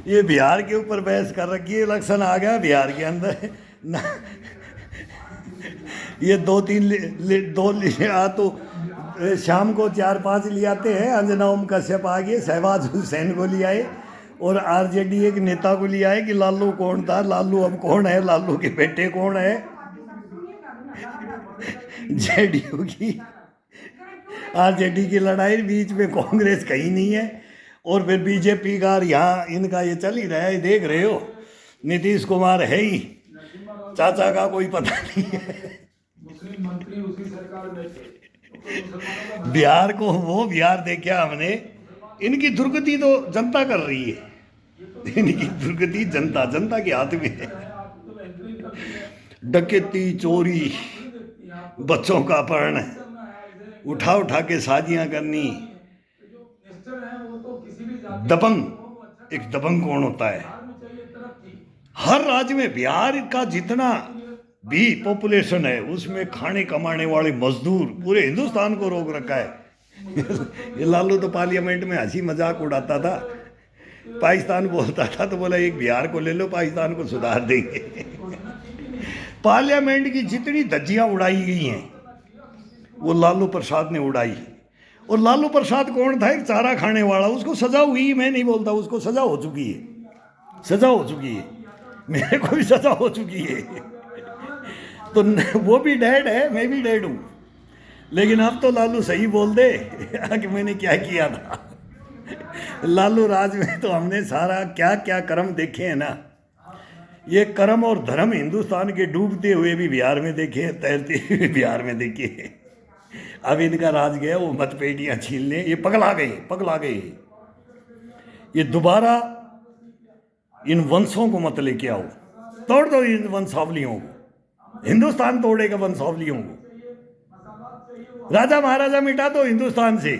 ये बिहार के ऊपर बहस कर रखी है। इलेक्शन आ गया बिहार के अंदर ना, ये तो शाम को 4-5 ले आते हैं। अंजना ओम कश्यप आ गए, शहबाज हुसैन को ले आए और आरजेडी एक नेता को ले आए कि लालू कौन था, लालू अब कौन है, लालू के बेटे कौन है। जेडीयू की आरजेडी की लड़ाई, बीच में कांग्रेस कहीं नहीं है। और फिर बीजेपी का यहाँ इनका ये चल ही रहा है, देख रहे हो। नीतीश कुमार है ही, चाचा का कोई पता नहीं है। मुस्लिम मंत्री उसी सरकार में थे। बिहार को वो बिहार देखा हमने। इनकी दुर्गति तो जनता कर रही है। इनकी दुर्गति जनता, जनता के हाथ में है। डकैती, चोरी, बच्चों का अपहरण, उठा उठा के साजियां करनी। दबंग, एक दबंग कौन होता है? हर राज्य में बिहार का जितना भी पॉपुलेशन है उसमें खाने कमाने वाले मजदूर पूरे हिंदुस्तान को रोक रखा है। ये लालू तो पार्लियामेंट में हंसी मजाक उड़ाता था, पाकिस्तान बोलता था तो बोला एक बिहार को ले लो, पाकिस्तान को सुधार देंगे। पार्लियामेंट की जितनी धज्जियां उड़ाई गई हैं वो लालू प्रसाद ने उड़ाई। और लालू प्रसाद कौन था? एक चारा खाने वाला। उसको सजा हुई, मैं नहीं बोलता, उसको सजा हो चुकी है, सजा हो चुकी है। मेरे को भी सजा हो चुकी है। तो वो भी डेड है, मैं भी डेड हूँ। लेकिन अब तो लालू सही बोल दे कि मैंने क्या किया था। लालू राज में तो हमने सारा क्या क्या कर्म देखे हैं ना। ये कर्म और धर्म हिंदुस्तान के डूबते हुए भी बिहार में देखे, तैरते हुए बिहार में देखे। अब इनका राज गया, वो मतपेटियां छीनने, ये पगला गए, पगला गए। ये दोबारा इन वंशों को मत लेके आओ, तोड़ दो इन वंशावलियों को। हिंदुस्तान तोड़ेगा वंशावलियों को। राजा महाराजा मिटा दो हिंदुस्तान से।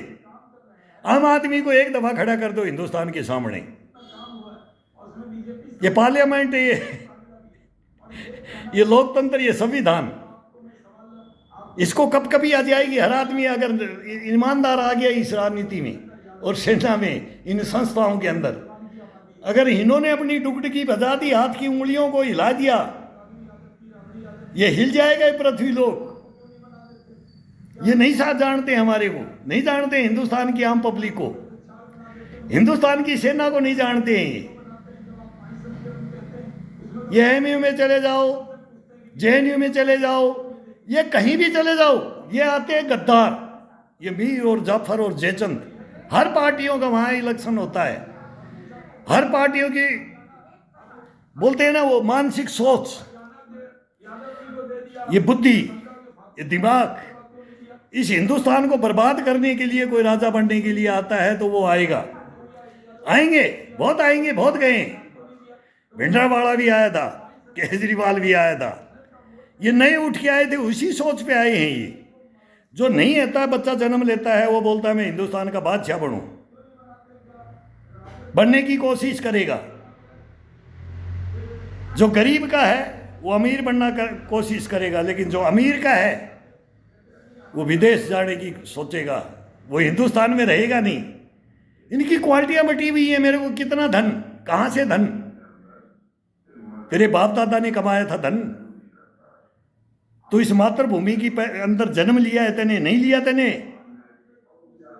आम आदमी को एक दफा खड़ा कर दो हिंदुस्तान के सामने। ये पार्लियामेंट, ये लोकतंत्र, ये संविधान, इसको कब कभी आ जाएगी। हर आदमी अगर ईमानदार आ गया इस राजनीति में और सेना में, इन संस्थाओं के अंदर, अगर इन्होंने अपनी डुगडुगी बजा दी, हाथ की उंगलियों को हिला दिया, ये हिल जाएगा पृथ्वी लोक। ये नहीं साथ जानते हमारे को, नहीं जानते हिंदुस्तान की आम पब्लिक को, हिंदुस्तान की सेना को नहीं जानते हैं। ये एमयू में चले जाओ, जेएनयू में चले जाओ, ये कहीं भी चले जाओ, ये आते हैं गद्दार। ये मीर और जाफर और जयचंद, हर पार्टियों का वहां इलेक्शन होता है। हर पार्टियों की बोलते हैं ना वो मानसिक सोच, ये बुद्धि, ये दिमाग, इस हिंदुस्तान को बर्बाद करने के लिए कोई राजा बनने के लिए आता है तो वो आएगा, आएंगे, बहुत आएंगे, बहुत गए। भिंडरावाला भी आया था, केजरीवाल भी आया था। ये नए उठ के आए थे, उसी सोच पे आए हैं। ये जो नहीं आता, बच्चा जन्म लेता है, वो बोलता है मैं हिंदुस्तान का बादशाह बनूं, बनने की कोशिश करेगा। जो गरीब का है वो अमीर बनना कोशिश करेगा, लेकिन जो अमीर का है वो विदेश जाने की सोचेगा, वो हिंदुस्तान में रहेगा नहीं। इनकी क्वालिटियां बटी हुई है। मेरे को कितना धन, कहां से धन? तेरे बाप दादा ने कमाया था धन? तो इस मातृभूमि की अंदर जन्म लिया है तने? नहीं लिया तने?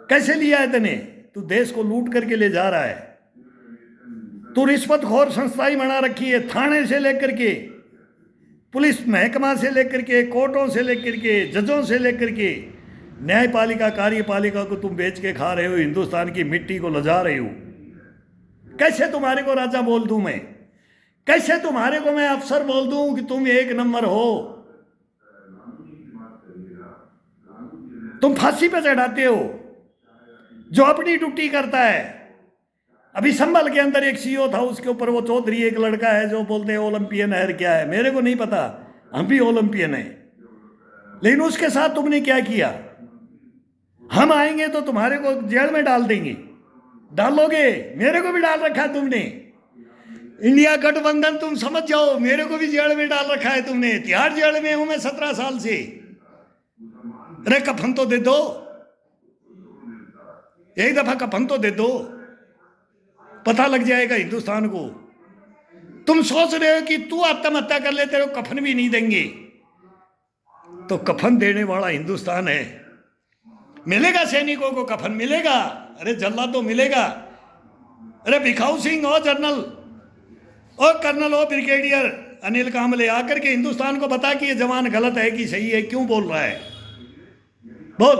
कैसे लिया है तने? तू देश को लूट करके ले जा रहा है। तू रिश्वतखोर संस्थाएं बना रखी है, थाने से लेकर के, पुलिस महकमा से लेकर के, कोर्टों से लेकर के, जजों से लेकर के, न्यायपालिका, कार्यपालिका को तुम बेच के खा रहे हो, हिंदुस्तान की मिट्टी को लजा रहे हो। कैसे तुम्हारे को राजा बोल दूं मैं? कैसे तुम्हारे को मैं अफसर बोल दूं कि तुम एक नंबर हो? तुम फांसी पे चढ़ाते हो जो अपनी ड्यूटी करता है। अभी संभल के अंदर एक सीईओ था, उसके ऊपर वो चौधरी एक लड़का है जो बोलते हैं ओलंपियन है, क्या है मेरे को नहीं पता, हम भी ओलंपियन है। लेकिन उसके साथ तुमने क्या किया? हम आएंगे तो तुम्हारे को जेल में डाल देंगे। डालोगे? मेरे को भी डाल रखा है तुमने। इंडिया गठबंधन तुम समझ जाओ, मेरे को भी जेल में डाल रखा है तुमने। तिहाड़ जेल में हूं मैं 17 साल से। अरे कफन तो दे दो, एक दफा कफन तो दे दो। पता लग जाएगा हिंदुस्तान को। तुम सोच रहे हो कि तू आत्महत्या कर ले, तेरे को कफन भी नहीं देंगे, तो कफन देने वाला हिंदुस्तान है। मिलेगा सैनिकों को कफन, मिलेगा। अरे जल्लाद तो मिलेगा। अरे भिखाऊ सिंह हो जनरल, ओ कर्नल हो ब्रिगेडियर अनिल कांबले, आकर के हिंदुस्तान को बता कि ये जवान गलत है कि सही है, क्यों बोल रहा है, बोल।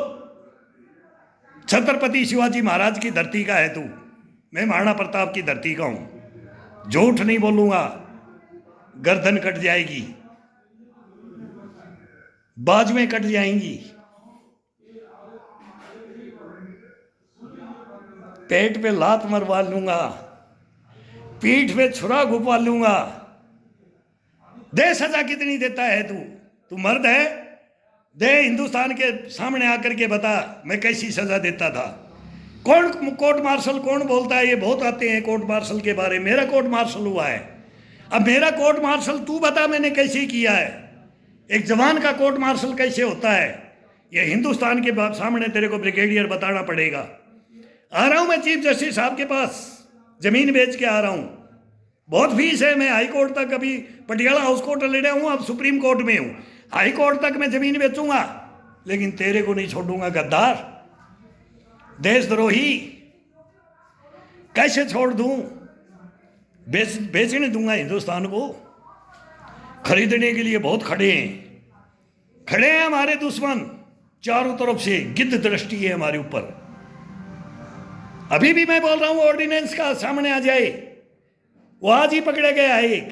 छत्रपति शिवाजी महाराज की धरती का है तू, मैं महाराणा प्रताप की धरती का हूं। झूठ नहीं बोलूंगा, गर्दन कट जाएगी, बाजुएं कट जाएंगी, पेट पे लात मरवा लूंगा, पीठ पे छुरा घुपवा लूंगा। दे सजा कितनी देता है तू मर्द है, दे हिंदुस्तान के सामने आकर के बता मैं कैसी सजा देता था। कौन कोर्ट मार्शल कौन बोलता है, ये बहुत आते हैं कोर्ट मार्शल के बारे में, मेरा कोर्ट मार्शल हुआ है। अब मेरा कोर्ट मार्शल तू बता मैंने कैसे किया है, एक जवान का कोर्ट मार्शल कैसे होता है, ये हिंदुस्तान के सामने तेरे को ब्रिगेडियर बताना पड़ेगा। आ रहा हूं मैं चीफ जस्टिस साहब के पास, जमीन बेच के आ रहा हूं, बहुत फीस है। मैं हाई कोर्ट तक, अभी पटियाला हाउस कोर्ट लड़ा हूं, अब सुप्रीम कोर्ट में हूं, हाई कोर्ट तक मैं जमीन बेचूंगा, लेकिन तेरे को नहीं छोड़ूंगा। गद्दार, देशद्रोही, कैसे छोड़ दूं? बेचने दूंगा हिंदुस्तान को। खरीदने के लिए बहुत खड़े हैं हमारे दुश्मन चारों तरफ से, गिद्ध दृष्टि है हमारे ऊपर। अभी भी मैं बोल रहा हूं ऑर्डिनेंस का सामने आ जाए, वो आज ही पकड़े गया है एक,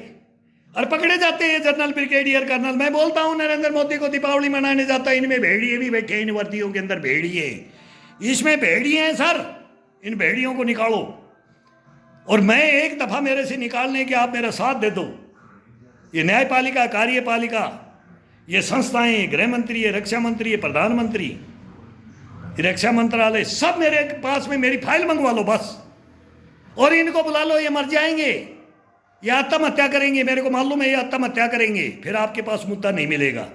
और पकड़े जाते हैं जनरल ब्रिगेडियर कर्नल। मैं बोलता हूं नरेंद्र मोदी को दीपावली मनाने जाता है, इनमें भेड़िए भी बैठे, इन वर्दियों के अंदर भेड़िए, इसमें भेड़िए हैं सर, इन भेड़ियों को निकालो। और मैं एक दफा मेरे से निकालने के आप मेरा साथ दे दो। ये न्यायपालिका, कार्यपालिका, ये संस्थाएं, गृह मंत्री है, रक्षा मंत्री है, प्रधानमंत्री, रक्षा मंत्रालय, सब मेरे पास में मेरी फाइल मंगवा लो बस, और इनको बुला लो। ये मर जाएंगे, ये आत्महत्या करेंगे, मेरे को मालूम है ये आत्महत्या करेंगे, फिर आपके पास मुद्दा नहीं मिलेगा।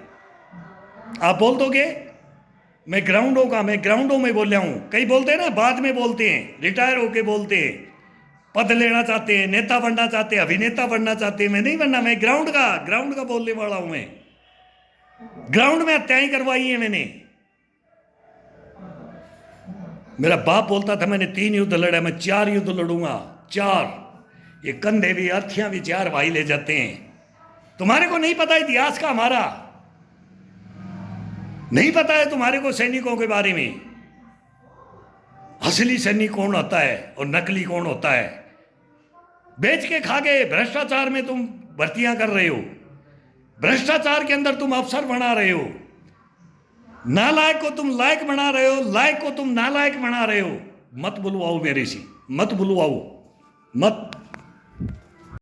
आप बोल दोगे मैं ग्राउंडों में बोल रहा हूं। कई बोलते हैं ना, बाद में बोलते हैं, रिटायर होके बोलते हैं, पद लेना चाहते हैं, नेता बनना चाहते हैं, अभिनेता बनना चाहते हैं। मैं नहीं बनना, मैं ग्राउंड का बोलने वाला हूं। मैं ग्राउंड में हत्याएं करवाई है मैंने। मेरा बाप बोलता था मैंने 3 युद्ध लड़ा, मैं 4 युद्ध लड़ूंगा, 4। ये कंधे भी, अर्थियां भी 4 भाई ले जाते हैं। तुम्हारे को नहीं पता इतिहास का, हमारा नहीं पता है तुम्हारे को सैनिकों के बारे में, असली सैनिक कौन होता है और नकली कौन होता है। बेच के खा के भ्रष्टाचार में तुम भर्तियां कर रहे हो, भ्रष्टाचार के अंदर तुम अफसर बना रहे हो, नालायक को तुम लायक बना रहे हो, लायक को तुम नालायक बना रहे हो। मत बुलवाओ मेरे से, मत बुलवाओ, मत।